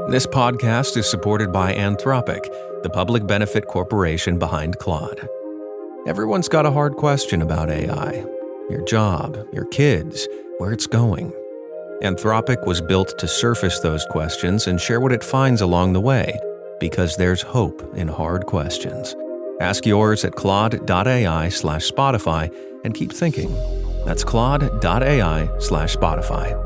This podcast is supported by Anthropic, the public benefit corporation behind Claude. Everyone's got a hard question about AI. Your job, your kids, where it's going. Anthropic was built to surface those questions and share what it finds along the way, because there's hope in hard questions. Ask yours at claude.ai/Spotify and keep thinking. That's claude.ai/Spotify.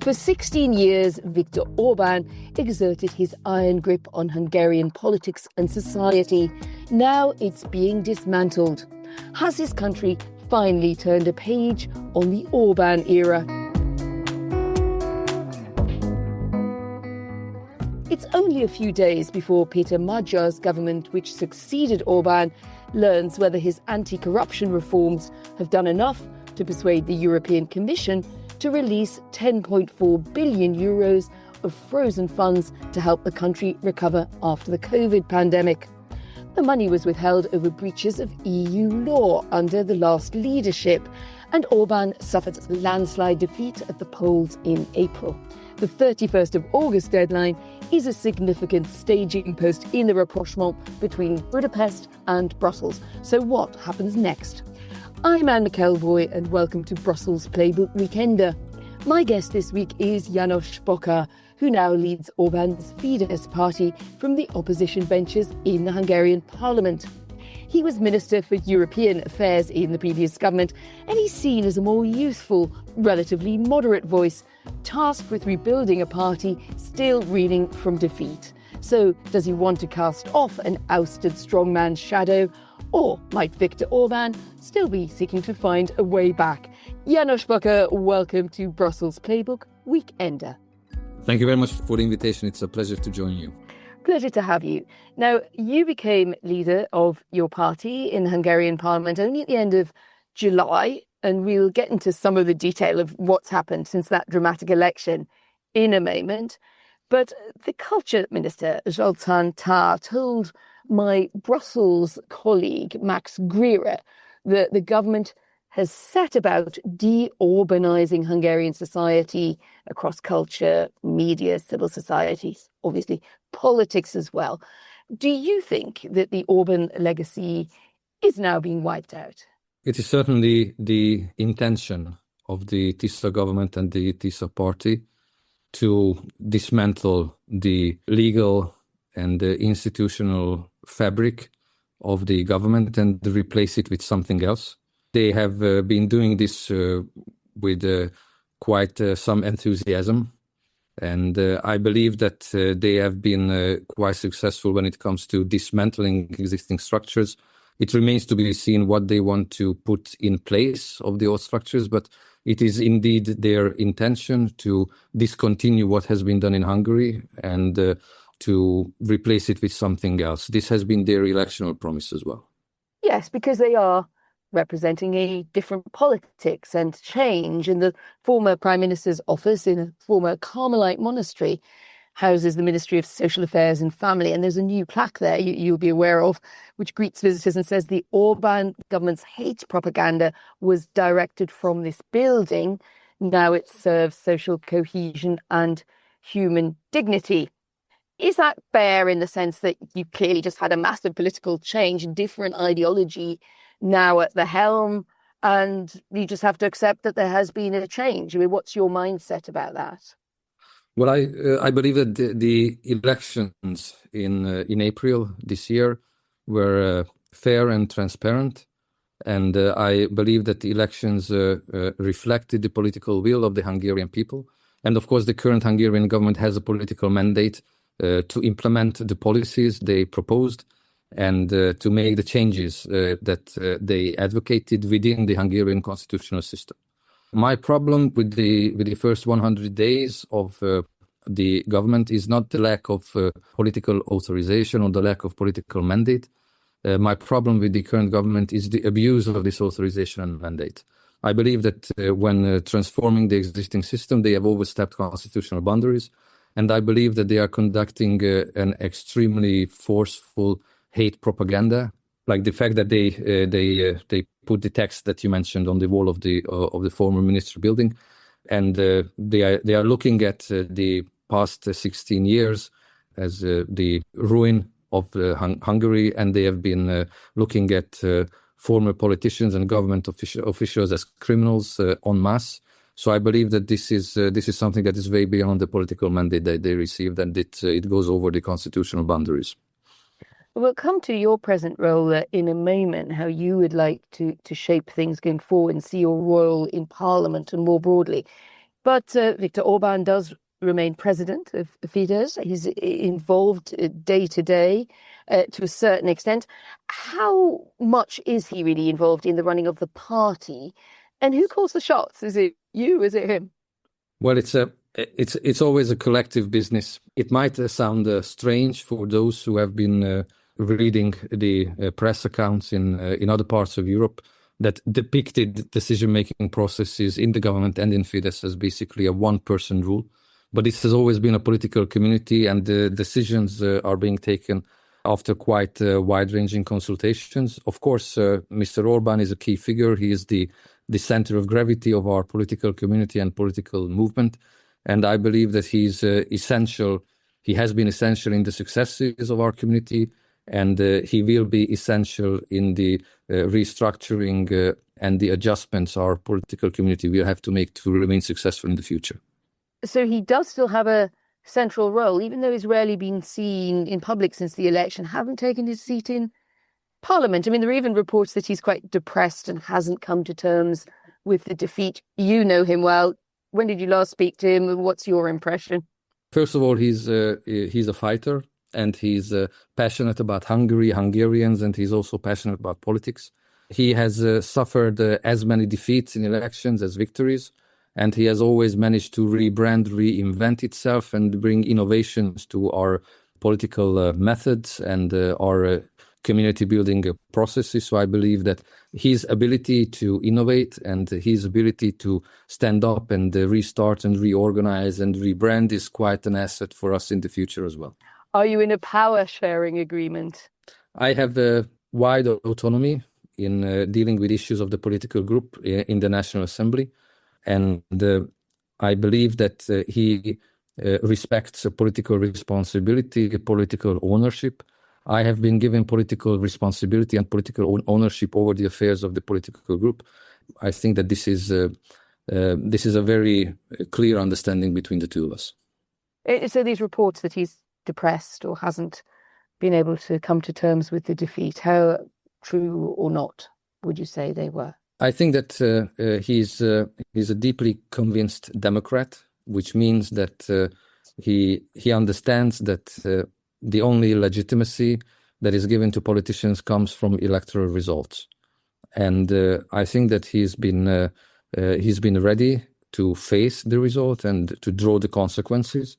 For 16 years, Viktor Orbán exerted his iron grip on Hungarian politics and society. Now it's being dismantled. Has his country finally turned a page on the Orbán era? It's only a few days before Péter Magyar's government, which succeeded Orbán, learns whether his anti-corruption reforms have done enough to persuade the European Commission to release 10.4 billion euros of frozen funds to help the country recover after the COVID pandemic. The money was withheld over breaches of EU law under the last leadership, and Orbán suffered a landslide defeat at the polls in April. The 31st of August deadline is a significant staging post in the rapprochement between Budapest and Brussels. So what happens next? I'm Anne McElvoy and welcome to Brussels Playbook Weekender. My guest this week is János Bóka, who now leads Orbán's Fidesz party from the opposition benches in the Hungarian Parliament. He was Minister for European Affairs in the previous government, and he's seen as a more youthful, relatively moderate voice, tasked with rebuilding a party still reeling from defeat. So, does he want to cast off an ousted strongman's shadow, or might Viktor Orbán still be seeking to find a way back? János Bóka, welcome to Brussels Playbook Weekender. Thank you very much for the invitation. It's a pleasure to join you. Pleasure to have you. Now, you became leader of your party in the Hungarian Parliament only at the end of July, and we'll get into some of the detail of what's happened since that dramatic election in a moment. But the Culture Minister, Zoltán Tár, told my Brussels colleague, Max Greer, that the government has set about de-Orbanizing Hungarian society across culture, media, civil societies, obviously politics as well. Do you think that the Orban legacy is now being wiped out? It is certainly the intention of the TISA government and the TISA party to dismantle the legal and the institutional fabric of the government and replace it with something else. They have been doing this with quite some enthusiasm, and I believe that they have been quite successful when it comes to dismantling existing structures. It remains to be seen what they want to put in place of the old structures, but it is indeed their intention to discontinue what has been done in Hungary and to replace it with something else. This has been their electoral promise as well. Yes, because they are representing a different politics and change. And the former Prime Minister's office in a former Carmelite monastery houses the Ministry of Social Affairs and Family. And there's a new plaque there you'll be aware of, which greets visitors and says the Orbán government's hate propaganda was directed from this building. Now it serves social cohesion and human dignity. Is that fair in the sense that you clearly just had a massive political change, different ideology now at the helm, and you just have to accept that there has been a change? I mean, what's your mindset about that? Well, I believe that the elections in April this year were fair and transparent, and I believe that the elections reflected the political will of the Hungarian people. And of course, the current Hungarian government has a political mandate to implement the policies they proposed and to make the changes that they advocated within the Hungarian constitutional system. My problem with the first 100 days of the government is not the lack of political authorization or the lack of political mandate. My problem with the current government is the abuse of this authorization and mandate. I believe that when transforming the existing system, they have overstepped constitutional boundaries. And I believe that they are conducting an extremely forceful hate propaganda, like the fact that they put the text that you mentioned on the wall of the former ministry building. and they are looking at the past 16 years as the ruin of Hungary, and they have been looking at former politicians and government officials as criminals en masse. So I believe that this is something that is way beyond the political mandate that they received, and it goes over the constitutional boundaries. We'll come to your present role in a moment, how you would like to shape things going forward and see your role in Parliament and more broadly. But Viktor Orbán does remain president of Fidesz. He's involved day to day to a certain extent. How much is he really involved in the running of the party? And who calls the shots? Is it you? Is it him? Well, it's always a collective business. It might sound strange for those who have been reading the press accounts in other parts of Europe that depicted decision-making processes in the government and in Fidesz as basically a one-person rule. But this has always been a political community, and the decisions are being taken after quite wide-ranging consultations. Of course, Mr. Orbán is a key figure. He is the center of gravity of our political community and political movement. And I believe that he's essential. He has been essential in the successes of our community, and he will be essential in the restructuring and the adjustments our political community will have to make to remain successful in the future. So he does still have a central role, even though he's rarely been seen in public since the election, haven't taken his seat in Parliament. I mean, there are even reports that he's quite depressed and hasn't come to terms with the defeat. You know him well. When did you last speak to him? What's your impression? First of all, he's a fighter, and he's passionate about Hungary, Hungarians, and he's also passionate about politics. He has suffered as many defeats in elections as victories, and he has always managed to rebrand, reinvent itself, and bring innovations to our political methods and our community building processes. So I believe that his ability to innovate and his ability to stand up and restart and reorganize and rebrand is quite an asset for us in the future as well. Are you in a power sharing agreement? I have a wide autonomy in dealing with issues of the political group in the National Assembly. And I believe that he respects political responsibility, political ownership. I have been given political responsibility and political ownership over the affairs of the political group. I think that this is a very clear understanding between the two of us. So these reports that he's depressed or hasn't been able to come to terms with the defeat, how true or not would you say they were? I think that he's a deeply convinced Democrat, which means that he understands that the only legitimacy that is given to politicians comes from electoral results, and I think that he's been ready to face the result and to draw the consequences.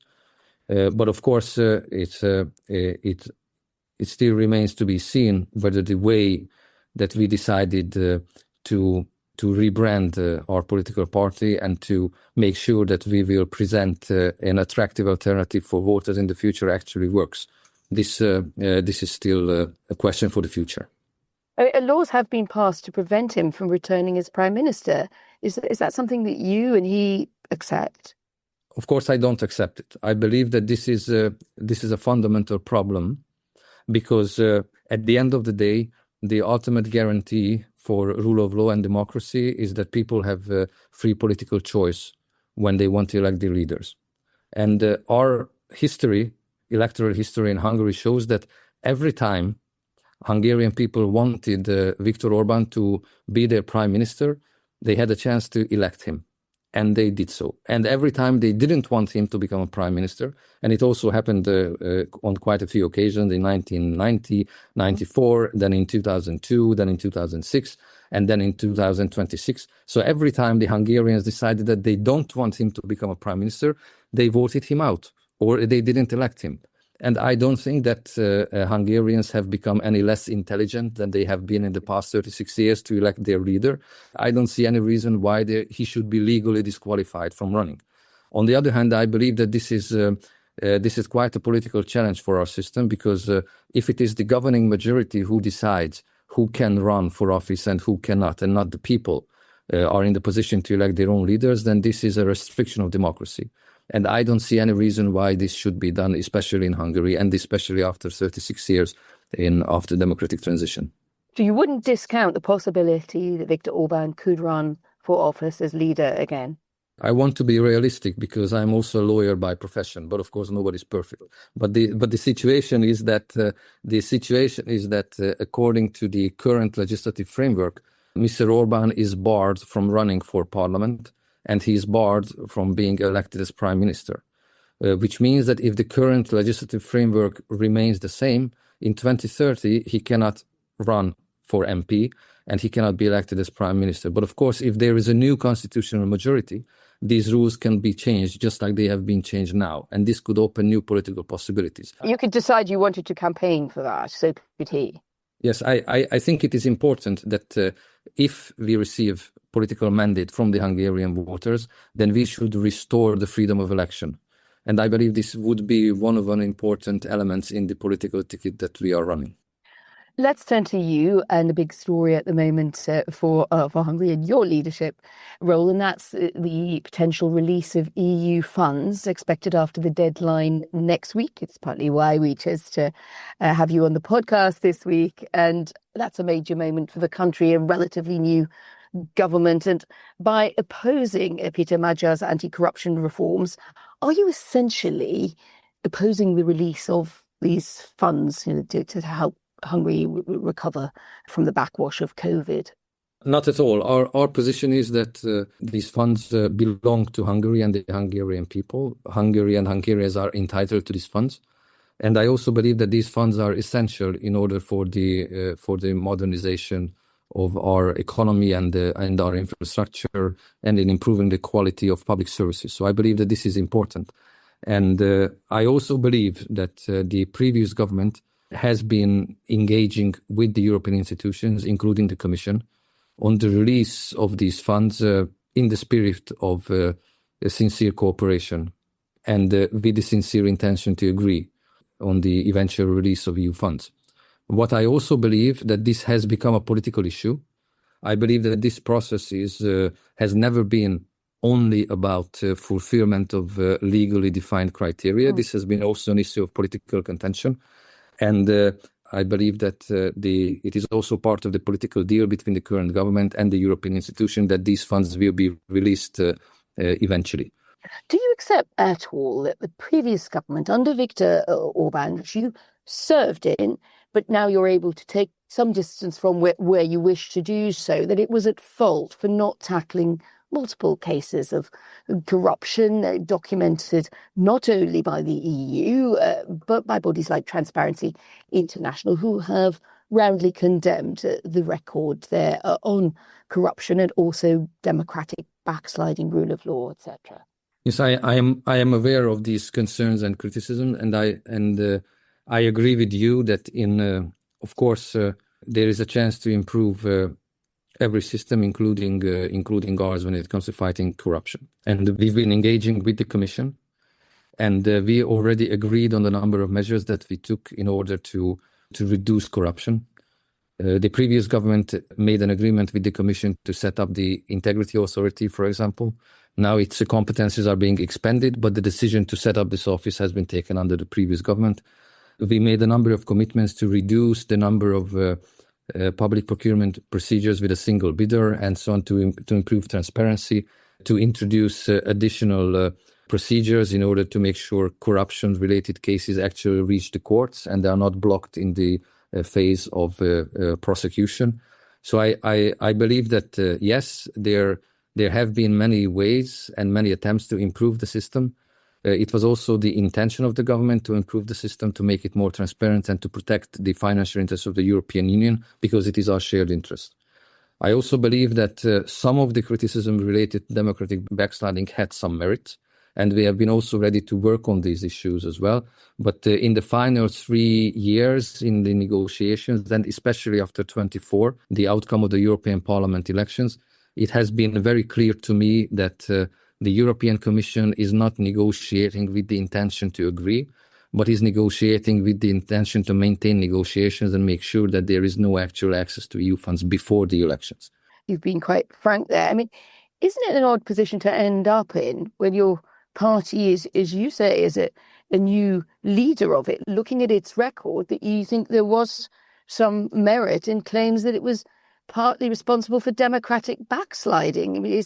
But of course, it still remains to be seen whether the way that we decided to rebrand our political party and to make sure that we will present an attractive alternative for voters in the future actually works. This is still a question for the future. Laws have been passed to prevent him from returning as prime minister. Is that something that you and he accept? Of course, I don't accept it. I believe that this is a fundamental problem, because at the end of the day, the ultimate guarantee for rule of law and democracy is that people have free political choice when they want to elect their leaders. And our history, electoral history in Hungary, shows that every time Hungarian people wanted Viktor Orbán to be their prime minister, they had a chance to elect him. And they did so. And every time they didn't want him to become a prime minister, and it also happened on quite a few occasions in 1990, 94, then in 2002, then in 2006, and then in 2026. So every time the Hungarians decided that they don't want him to become a prime minister, they voted him out, or they didn't elect him. And I don't think that Hungarians have become any less intelligent than they have been in the past 36 years to elect their leader. I don't see any reason why he should be legally disqualified from running. On the other hand, I believe that this is quite a political challenge for our system, because if it is the governing majority who decides who can run for office and who cannot, and not the people, are in the position to elect their own leaders, then this is a restriction of democracy. And I don't see any reason why this should be done, especially in Hungary, and especially after 36 years after democratic transition. So you wouldn't discount the possibility that Viktor Orbán could run for office as leader again? I want to be realistic because I'm also a lawyer by profession, but of course nobody's perfect. But the situation is that according to the current legislative framework, Mr. Orbán is barred from running for parliament, and he is barred from being elected as prime minister, which means that if the current legislative framework remains the same, in 2030 he cannot run for MP and he cannot be elected as prime minister. But of course, if there is a new constitutional majority, these rules can be changed just like they have been changed now. And this could open new political possibilities. You could decide you wanted to campaign for that, so could he? Yes, I think it is important that if we receive political mandate from the Hungarian voters, then we should restore the freedom of election. And I believe this would be one of the important elements in the political ticket that we are running. Let's turn to you and the big story at the moment for Hungary and your leadership role, and that's the potential release of EU funds expected after the deadline next week. It's partly why we chose to have you on the podcast this week, and that's a major moment for the country, a relatively new government. And by opposing Péter Magyar's anti-corruption reforms, are you essentially opposing the release of these funds, to help Hungary recover from the backwash of COVID? Not at all. Our position is that these funds belong to Hungary and the Hungarian people. Hungary and Hungarians are entitled to these funds. And I also believe that these funds are essential in order for the modernization of our economy and our infrastructure, and in improving the quality of public services. So I believe that this is important. And I also believe that the previous government has been engaging with the European institutions, including the Commission, on the release of these funds in the spirit of a sincere cooperation and with the sincere intention to agree on the eventual release of EU funds. What I also believe that this has become a political issue. I believe that this process has never been only about fulfillment of legally defined criteria. This has been also an issue of political contention. And I believe that it is also part of the political deal between the current government and the European institution that these funds will be released eventually. Do you accept at all that the previous government under Viktor Orbán, which you served in, but now you're able to take some distance from where you wish to do so, that it was at fault for not tackling multiple cases of corruption documented not only by the EU, but by bodies like Transparency International, who have roundly condemned the record there on corruption and also democratic backsliding, rule of law, etc.? Yes, I am aware of these concerns and criticism, and I agree with you that of course there is a chance to improve every system, including ours, when it comes to fighting corruption. And we've been engaging with the Commission, and we already agreed on the number of measures that we took in order to reduce corruption. The previous government made an agreement with the Commission to set up the Integrity Authority, for example. Now its competences are being expanded, but the decision to set up this office has been taken under the previous government. We made a number of commitments to reduce the number of public procurement procedures with a single bidder, and so on, to improve transparency, to introduce additional procedures in order to make sure corruption-related cases actually reach the courts and they are not blocked in the phase of prosecution. So I believe that, yes, there have been many ways and many attempts to improve the system. It was also the intention of the government to improve the system, to make it more transparent and to protect the financial interests of the European Union, because it is our shared interest. I also believe that some of the criticism related to democratic backsliding had some merit, and we have been also ready to work on these issues as well. But in the final 3 years in the negotiations, and especially after 24, the outcome of the European Parliament elections, it has been very clear to me that the European Commission is not negotiating with the intention to agree, but is negotiating with the intention to maintain negotiations and make sure that there is no actual access to EU funds before the elections. you've been quite frank there. I mean, isn't it an odd position to end up in when your party is, as you say, is a new leader of it, looking at its record, that you think there was some merit in claims that it was partly responsible for democratic backsliding? I mean,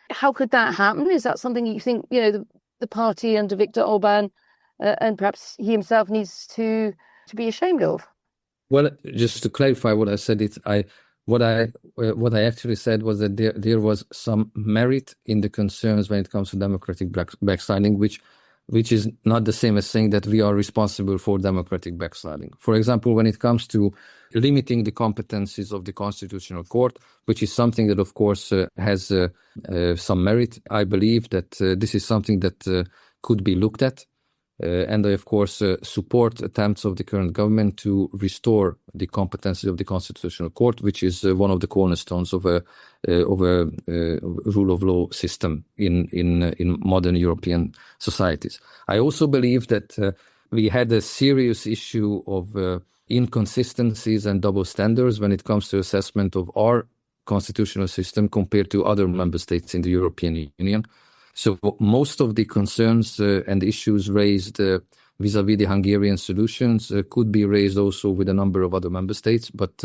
how could that happen? Is that something you think, the party under Viktor Orbán and perhaps he himself needs to be ashamed of? Well, just to clarify what I said, what I actually said was that there was some merit in the concerns when it comes to democratic backsliding, which is not the same as saying that we are responsible for democratic backsliding. For example, when it comes to limiting the competencies of the Constitutional Court, which is something that, of course, has some merit, I believe that this is something that could be looked at. And I, of course, support attempts of the current government to restore the competencies of the Constitutional Court, which is one of the cornerstones of a rule of law system in modern European societies. I also believe that we had a serious issue of inconsistencies and double standards when it comes to assessment of our constitutional system compared to other member states in the European Union. So most of the concerns and issues raised vis-à-vis the Hungarian solutions could be raised also with a number of other member states, but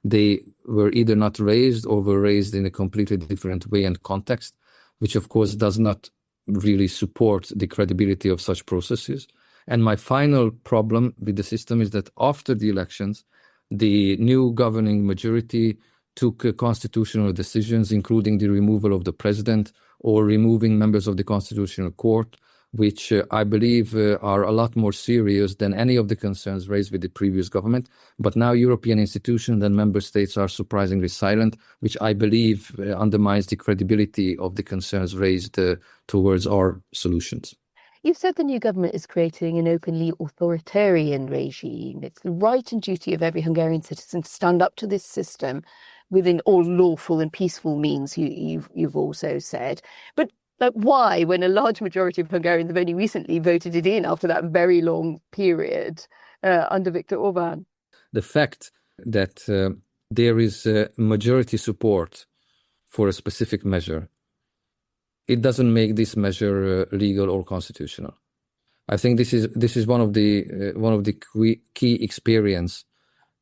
they were either not raised or were raised in a completely different way and context, which of course does not really support the credibility of such processes. And my final problem with the system is that after the elections, the new governing majority took constitutional decisions, including the removal of the president or removing members of the Constitutional Court, which I believe are a lot more serious than any of the concerns raised with the previous government. But now European institutions and member states are surprisingly silent, which I believe undermines the credibility of the concerns raised towards our solutions. You've said the new government is creating an openly authoritarian regime. It's the right and duty of every Hungarian citizen to stand up to this system within all lawful and peaceful means, you've also said. But why, when a large majority of Hungarians have only recently voted it in after that very long period under Viktor Orbán? The fact that there is majority support for a specific measure, it doesn't make this measure legal or constitutional. I think this is one of the key experience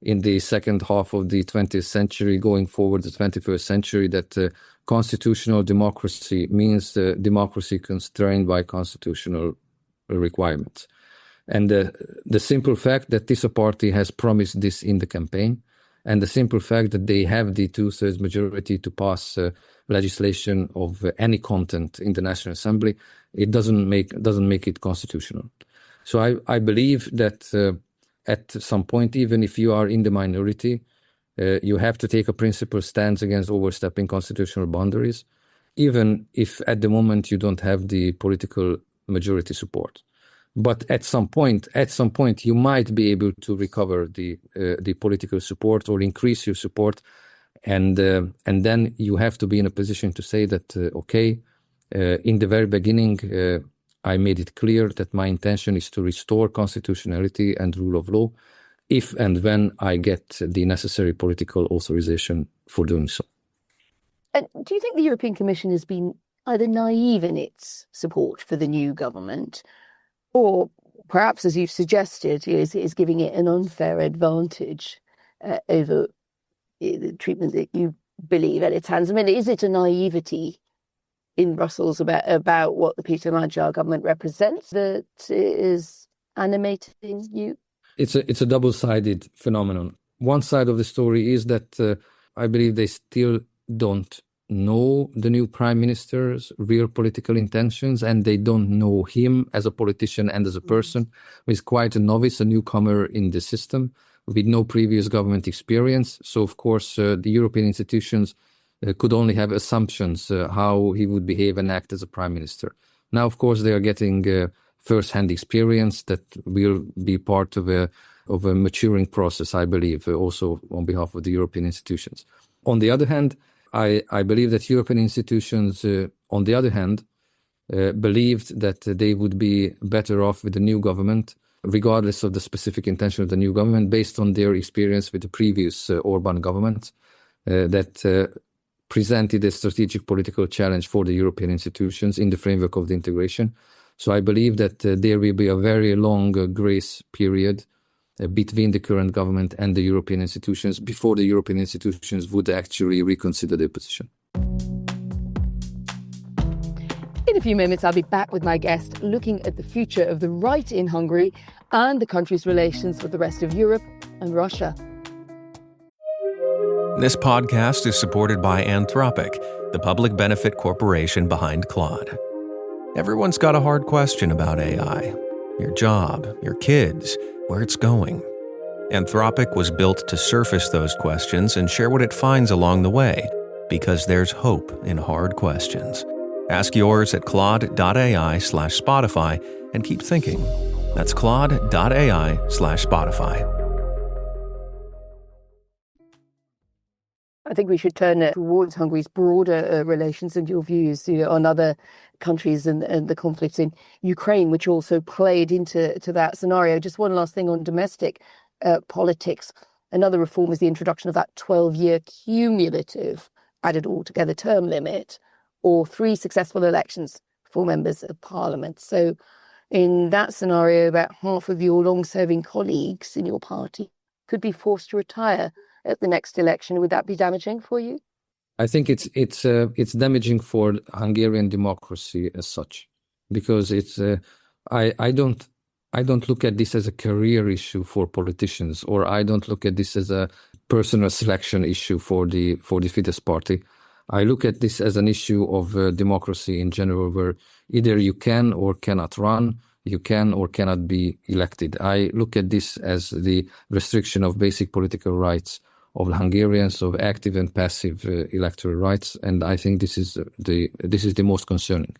in the second half of the 20th century, going forward the 21st century, that constitutional democracy means democracy constrained by constitutional requirements. And the simple fact that this party has promised this in the campaign, and the simple fact that they have the two-thirds majority to pass legislation of any content in the National Assembly, it doesn't make it constitutional. So I believe that at some point, even if you are in the minority, you have to take a principled stance against overstepping constitutional boundaries, even if at the moment you don't have the political majority support. But at some point, you might be able to recover the political support or increase your support, and then you have to be in a position to say that in the very beginning, I made it clear that my intention is to restore constitutionality and rule of law, if and when I get the necessary political authorization for doing so. And do you think the European Commission has been either naive in its support for the new government, or perhaps, as you've suggested, is giving it an unfair advantage over the treatment that you believe at its hands? I mean, is it a naivety in Brussels about what the Péter Magyar government represents that is animating you? It's a double-sided phenomenon. One side of the story is that I believe they still don't know the new prime minister's real political intentions, and they don't know him as a politician and as a person who is quite a novice, a newcomer in the system with no previous government experience. So, of course, the European institutions could only have assumptions how he would behave and act as a prime minister. Now, of course, they are getting first-hand experience that will be part of a maturing process, I believe, also on behalf of the European institutions. On the other hand, I believe that European institutions, on the other hand, believed that they would be better off with the new government, regardless of the specific intention of the new government, based on their experience with the previous Orban government, that presented a strategic political challenge for the European institutions in the framework of the integration. So I believe that there will be a very long grace period between the current government and the European institutions before the European institutions would actually reconsider their position. In a few moments, I'll be back with my guest looking at the future of the right in Hungary and the country's relations with the rest of Europe and Russia. This podcast is supported by Anthropic, the public benefit corporation behind Claude. Everyone's got a hard question about AI. Your job, your kids, where it's going. Anthropic was built to surface those questions and share what it finds along the way, because there's hope in hard questions. Ask yours at claude.ai/Spotify and keep thinking. That's claude.ai/Spotify. I think we should turn towards Hungary's broader relations and your views on other countries and the conflicts in Ukraine, which also played into that scenario. Just one last thing on domestic politics. Another reform is the introduction of that 12-year cumulative added altogether term limit, or 3 successful elections for members of parliament. So in that scenario, about half of your long-serving colleagues in your party could be forced to retire at the next election. Would that be damaging for you? I think it's damaging for Hungarian democracy as such, because I don't look at this as a career issue for politicians, or I don't look at this as a personal selection issue for the Fidesz party. I look at this as an issue of democracy in general, where either you can or cannot run, you can or cannot be elected. I look at this as the restriction of basic political rights of Hungarians, of active and passive electoral rights, and I think this is the most concerning.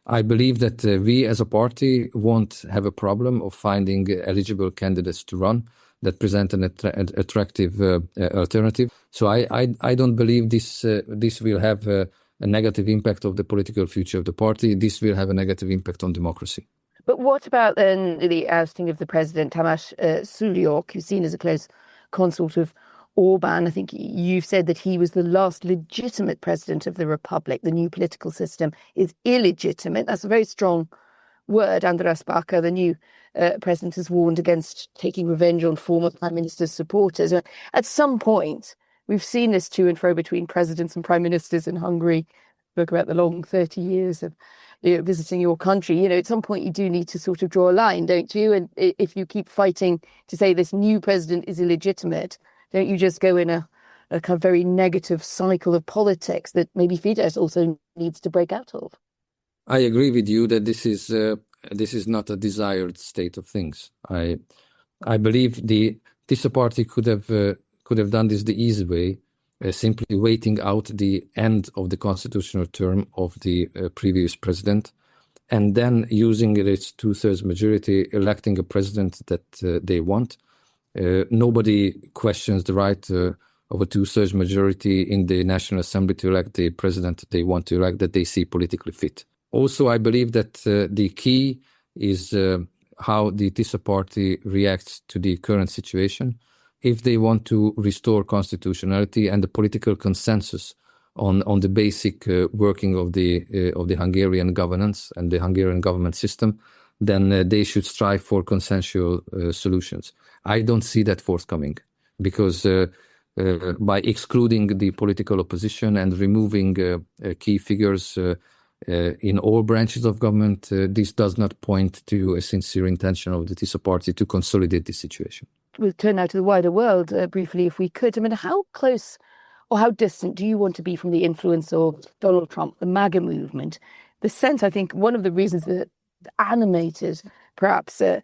I believe that we as a party won't have a problem of finding eligible candidates to run that present an attractive alternative. So I don't believe this will have a negative impact of the political future of the party. This will have a negative impact on democracy. But what about then the ousting of the president, Tamás Szúlyog, who's seen as a close consort of Orban? I think you've said that he was the last legitimate president of the republic. The new political system is illegitimate. That's a very strong word. András Bóka, the new president, has warned against taking revenge on former prime minister's supporters. At some point, we've seen this to and fro between presidents and prime ministers in Hungary. Spoke about the long 30 years of visiting your country. At some point you do need to sort of draw a line, don't you? And if you keep fighting to say this new president is illegitimate, don't you just go in a kind of very negative cycle of politics that maybe Fidesz also needs to break out of? I agree with you that this is not a desired state of things. I believe the Tisza party could have done this the easy way, simply waiting out the end of the constitutional term of the previous president, and then using its 2/3 majority, electing a president that they want. Nobody questions the right of a 2/3 majority in the National Assembly to elect the president they want to elect, that they see politically fit. Also, I believe that the key is how the Tisza party reacts to the current situation. If they want to restore constitutionality and the political consensus on the basic working of the Hungarian governance and the Hungarian government system, then they should strive for consensual solutions. I don't see that forthcoming, because by excluding the political opposition and removing key figures in all branches of government, this does not point to a sincere intention of the Tisza party to consolidate the situation. We'll turn now to the wider world briefly, if we could. I mean, how close or how distant do you want to be from the influence of Donald Trump, the MAGA movement? The sense, I think, one of the reasons that animated perhaps a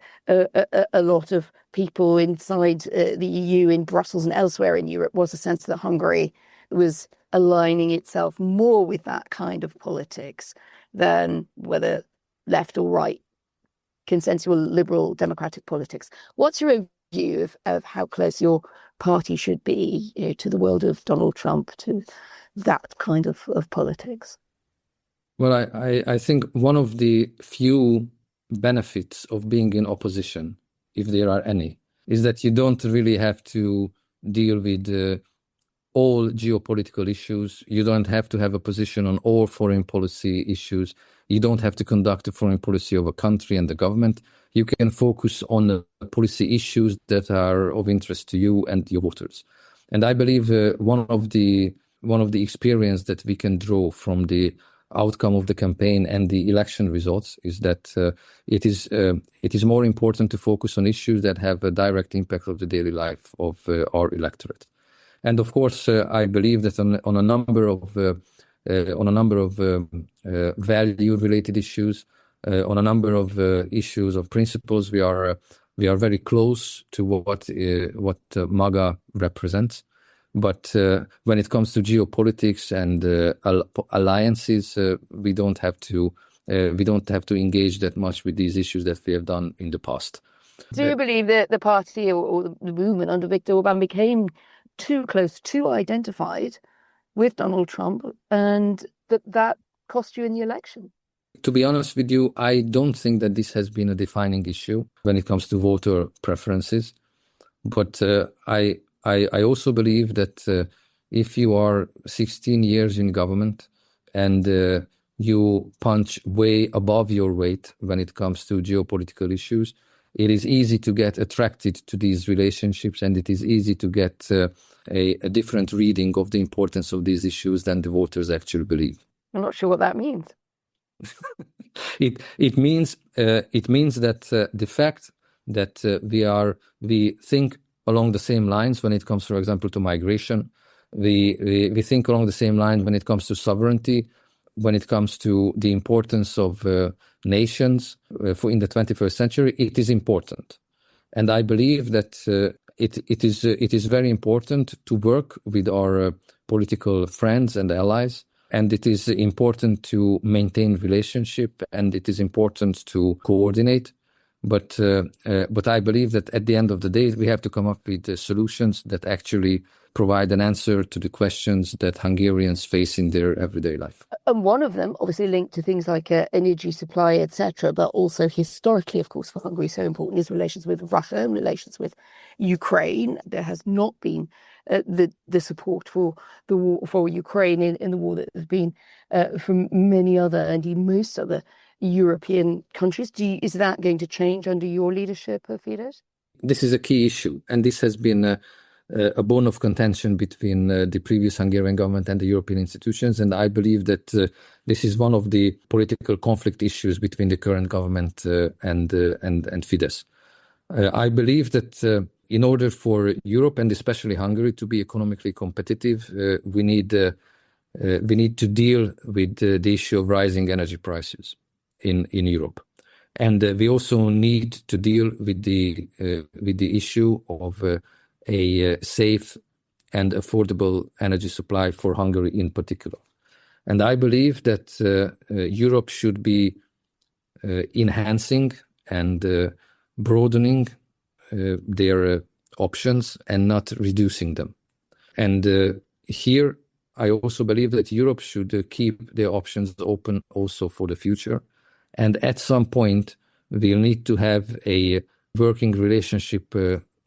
lot of people inside the EU, in Brussels and elsewhere in Europe, was a sense that Hungary was aligning itself more with that kind of politics than whether left or right, consensual liberal democratic politics. What's your view of how close your party should be to the world of Donald Trump, to that kind of politics? Well, I think one of the few benefits of being in opposition, if there are any, is that you don't really have to deal with all geopolitical issues. You don't have to have a position on all foreign policy issues. You don't have to conduct a foreign policy of a country and the government. You can focus on the policy issues that are of interest to you and your voters. And I believe one of the experience that we can draw from the outcome of the campaign and the election results is that it is more important to focus on issues that have a direct impact on the daily life of our electorate. And of course, I believe that on a number of value-related issues, on a number of issues of principles, we are very close to what MAGA represents. But when it comes to geopolitics and alliances, we don't have to engage that much with these issues that we have done in the past. Do you believe that the party or the movement under Viktor Orbán became too close, too identified with Donald Trump, and that cost you in the election? To be honest with you, I don't think that this has been a defining issue when it comes to voter preferences. But I also believe that if you are 16 years in government and you punch way above your weight when it comes to geopolitical issues, it is easy to get attracted to these relationships, and it is easy to get a different reading of the importance of these issues than the voters actually believe. I'm not sure what that means. It means that the fact that we think along the same lines when it comes, for example, to migration. We think along the same lines when it comes to sovereignty, when it comes to the importance of nations in the 21st century. It is important, and I believe that it is very important to work with our political friends and allies, and it is important to maintain relationship, and it is important to coordinate. But I believe that at the end of the day, we have to come up with solutions that actually provide an answer to the questions that Hungarians face in their everyday life. And one of them, obviously linked to things like energy supply, etc., but also historically, of course, for Hungary, so important is relations with Russia and relations with Ukraine. There has not been the support for the war for Ukraine in the war that has been from many other, and indeed most other European countries. Is that going to change under your leadership, Fidesz? This is a key issue, and this has been a bone of contention between the previous Hungarian government and the European institutions, and I believe that this is one of the political conflict issues between the current government and Fidesz. I believe that in order for Europe and especially Hungary to be economically competitive, we need to deal with the issue of rising energy prices in Europe, and we also need to deal with the issue of a safe and affordable energy supply for Hungary in particular. And I believe that Europe should be enhancing and broadening their options and not reducing them. And here I also believe that Europe should keep their options open also for the future. And at some point, we'll need to have a working relationship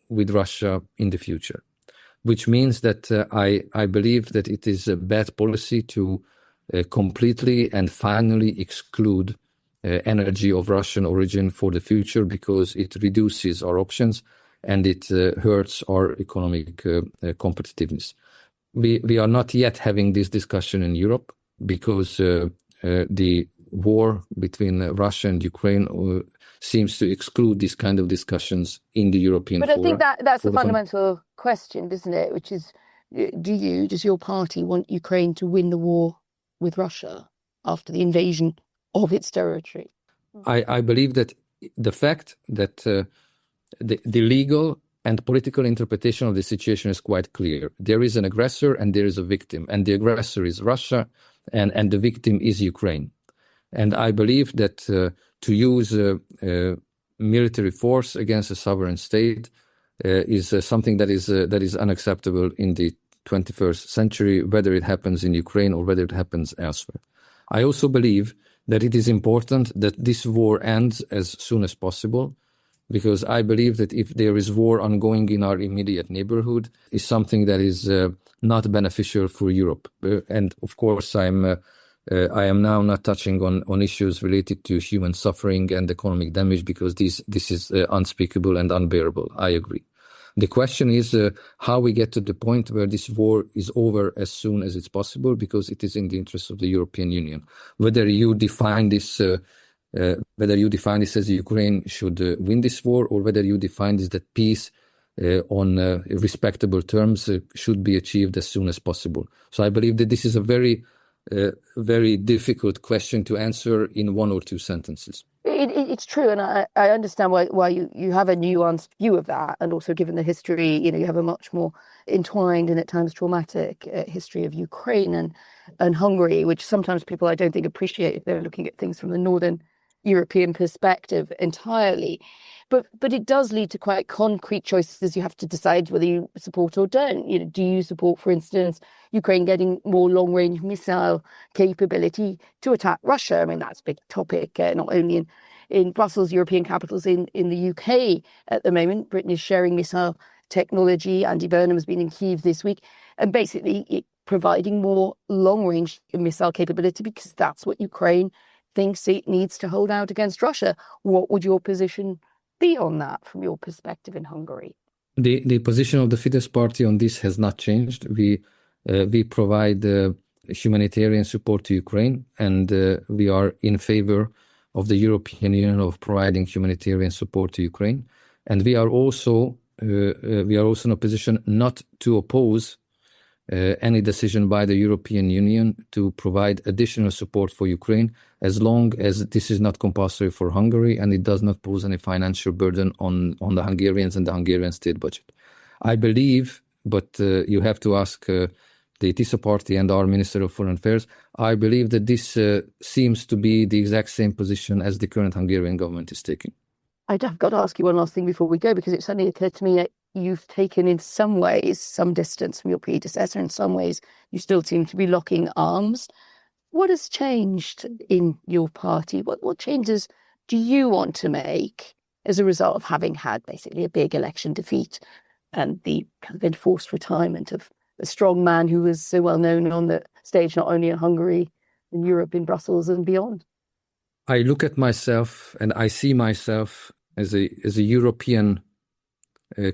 with Russia in the future, which means that I believe that it is a bad policy to completely and finally exclude energy of Russian origin for the future, because it reduces our options and it hurts our economic competitiveness. We are not yet having this discussion in Europe because the war between Russia and Ukraine seems to exclude this kind of discussions in the European But I think that's the fundamental question, isn't it? Which is, does your party want Ukraine to win the war with Russia after the invasion of its territory? I believe that the fact that the legal and political interpretation of the situation is quite clear. There is an aggressor and there is a victim, and the aggressor is Russia and the victim is Ukraine. And I believe that to use military force against a sovereign state is something that is unacceptable in the 21st century, whether it happens in Ukraine or whether it happens elsewhere. I also believe that it is important that this war ends as soon as possible, because I believe that if there is war ongoing in our immediate neighborhood, is something that is not beneficial for Europe. And of course, I am now not touching on issues related to human suffering and economic damage, because this is unspeakable and unbearable. I agree. The question is how we get to the point where this war is over as soon as it's possible, because it is in the interest of the European Union. Whether you define this as Ukraine should win this war, or whether you define this that peace on respectable terms should be achieved as soon as possible. So I believe that this is a very difficult question to answer in one or two sentences. It's true, and I understand why you have a nuanced view of that, and also given the history, you have a much more entwined and at times traumatic history of Ukraine and Hungary, which sometimes people I don't think appreciate if they're looking at things from the Northern European perspective entirely. But it does lead to quite concrete choices you have to decide whether you support or don't. Do you support, for instance, Ukraine getting more long-range missile capability to attack Russia? I mean, that's a big topic, not only in Brussels, European capitals, in the UK at the moment. Britain is sharing missile technology. Andy Burnham has been in Kyiv this week, and basically providing more long-range missile capability because that's what Ukraine thinks it needs to hold out against Russia. What would your position be on that from your perspective in Hungary? The position of the Fidesz party on this has not changed. We provide humanitarian support to Ukraine, and we are in favor of the European Union of providing humanitarian support to Ukraine. And we are also in a position not to oppose any decision by the European Union to provide additional support for Ukraine, as long as this is not compulsory for Hungary and it does not pose any financial burden on the Hungarians and the Hungarian state budget. I believe, but you have to ask the TISA party and our Minister of Foreign Affairs, I believe that this seems to be the exact same position as the current Hungarian government is taking. I've got to ask you one last thing before we go, because it suddenly occurred to me that you've taken in some ways some distance from your predecessor. In some ways, you still seem to be locking arms. What has changed in your party? What changes do you want to make as a result of having had basically a big election defeat and the kind of enforced retirement of a strong man who was so well known on the stage, not only in Hungary, in Europe, in Brussels and beyond? I look at myself and I see myself as a European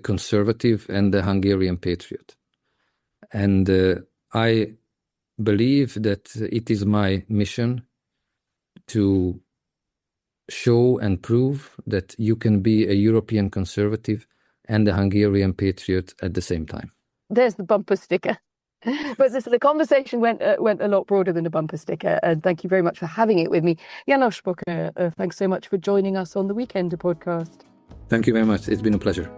conservative and a Hungarian patriot. And I believe that it is my mission to show and prove that you can be a European conservative and a Hungarian patriot at the same time. There's the bumper sticker. But the conversation went a lot broader than a bumper sticker. And thank you very much for having it with me. János Bóka, thanks so much for joining us on the Weekender podcast. Thank you very much. It's been a pleasure.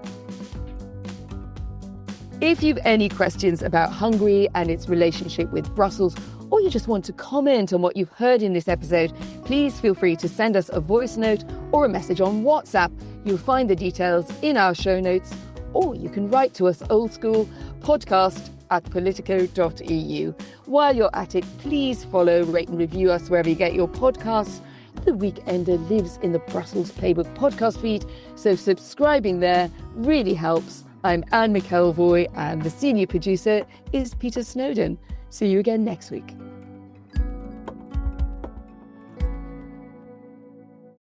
If you've any questions about Hungary and its relationship with Brussels, or you just want to comment on what you've heard in this episode, please feel free to send us a voice note or a message on WhatsApp. You'll find the details in our show notes, or you can write to us old school, podcast@politico.eu. While you're at it, please follow, rate and review us wherever you get your podcasts. The Weekender lives in the Brussels Playbook podcast feed, so subscribing there really helps. I'm Anne McElvoy, and the senior producer is Peter Snowden. See you again next week.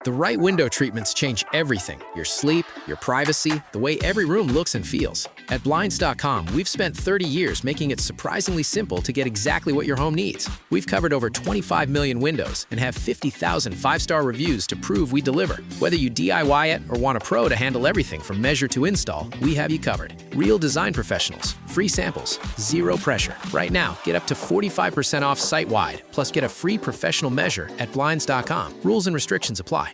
The right window treatments change everything. Your sleep, your privacy, the way every room looks and feels. At Blinds.com, we've spent 30 years making it surprisingly simple to get exactly what your home needs. We've covered over 25 million windows and have 50,000 five-star reviews to prove we deliver. Whether you DIY it or want a pro to handle everything from measure to install, we have you covered. Real design professionals, free samples, zero pressure. Right now, get up to 45% off site-wide, plus get a free professional measure at Blinds.com. Rules and restrictions apply.